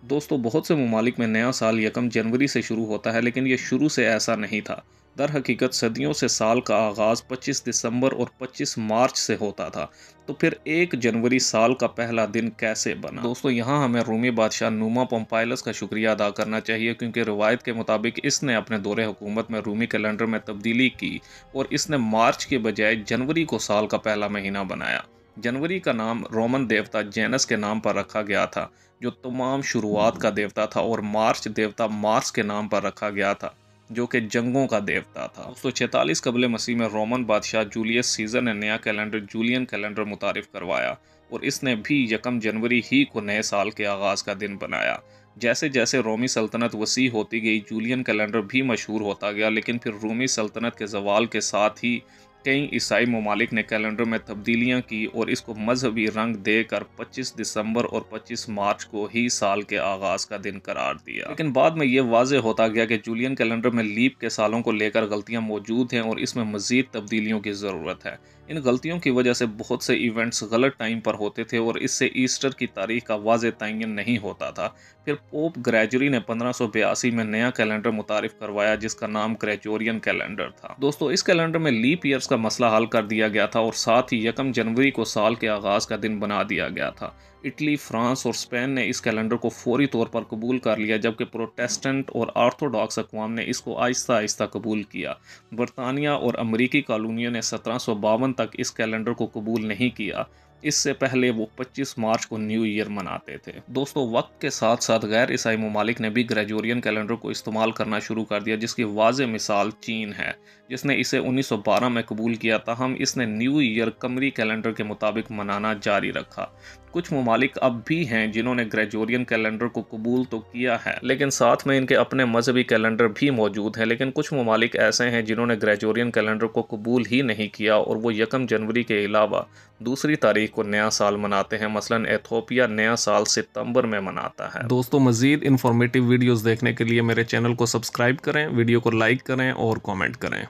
दोस्तों, बहुत से ममालिक में नया साल यकम जनवरी से शुरू होता है, लेकिन ये शुरू से ऐसा नहीं था। दर हकीकत सदियों से साल का आगाज़ 25 दिसंबर और 25 मार्च से होता था। तो फिर 1 जनवरी साल का पहला दिन कैसे बना? दोस्तों, यहाँ हमें रूमी बादशाह नुमा पोम्पाइलस का शुक्रिया अदा करना चाहिए, क्योंकि रिवायत के मुताबिक इसने अपने दौरे हुकूमत में रूमी कैलेंडर में तब्दीली की और इसने मार्च के बजाय जनवरी को साल का पहला महीना बनाया। जनवरी का नाम रोमन देवता जेनस के नाम पर रखा गया था, जो तमाम शुरुआत का देवता था, और मार्च देवता मार्स के नाम पर रखा गया था, जो कि जंगों का देवता था। 246 कबल मसीह में रोमन बादशाह जूलियस सीजर ने नया कैलेंडर जूलियन कैलेंडर मुतारिफ करवाया, और इसने भी यकम जनवरी ही को नए साल के आगाज़ का दिन बनाया। जैसे जैसे रोमी सल्तनत वसी होती गई, जूलियन कैलेंडर भी मशहूर होता गया, लेकिन फिर रोमी सल्तनत के जवाल के साथ ही कई ईसाई ममालिक ने कैलेंडर में तब्दीलियां की और इसको मजहबी रंग देकर 25 दिसंबर और 25 मार्च को ही साल के आगाज़ का दिन करार दिया। लेकिन बाद में ये वाज़ेह होता गया कि जूलियन कैलेंडर में लीप के सालों को लेकर गलतियां मौजूद हैं और इसमें मज़ीद तब्दीलियों की ज़रूरत है। इन गलतियों की वजह से बहुत से इवेंट्स गलत टाइम पर होते थे और इससे ईस्टर की तारीख का वाज़ेह तयन नहीं होता था। फिर पोप ग्रेगरी ने 1582 में नया कैलेंडर मुतारिफ करवाया, जिसका नाम ग्रेगोरियन कैलेंडर था। दोस्तों, इस कैलेंडर में लीप ईयर्स का मसला हल कर दिया गया था और साथ ही यकम जनवरी को साल के आगाज़ का दिन बना दिया गया था। इटली, फ्रांस और स्पेन ने इस कैलेंडर को फौरी तौर पर कबूल कर लिया, जबकि प्रोटेस्टेंट और आर्थोडॉक्स अक़वाम ने इसको आहिस्ता आहिस्ता कबूल किया। बरतानिया और अमरीकी कॉलोनियों ने 1752 तक इस कैलेंडर को कबूल नहीं किया। इससे पहले वो 25 मार्च को न्यू ईयर मनाते थे। दोस्तों, वक्त के साथ साथ गैर ईसाई ममालिक ने भी ग्रेगोरियन कैलेंडर को इस्तेमाल करना शुरू कर दिया, जिसकी वाज़ेह मिसाल चीन है, जिसने इसे 1912 में कबूल किया। ताहम इसने न्यू ईयर कमरी कैलेंडर के मुताबिक मनाना जारी रखा। कुछ ममालिक अब भी हैं जिन्होंने ग्रेगोरियन कैलेंडर को कबूल तो किया है, लेकिन साथ में इनके अपने मजहबी कैलेंडर भी मौजूद हैं। लेकिन कुछ ममालिक ऐसे हैं जिन्होंने ग्रेगोरियन कैलेंडर को कबूल ही नहीं किया और वो यकम जनवरी के अलावा दूसरी तारीख को नया साल मनाते हैं। मसलन एथोपिया नया साल सितंबर में मनाता है। दोस्तों, मज़ीद इन्फॉर्मेटिव वीडियोस देखने के लिए मेरे चैनल को सब्सक्राइब करें, वीडियो को लाइक करें और कमेंट करें।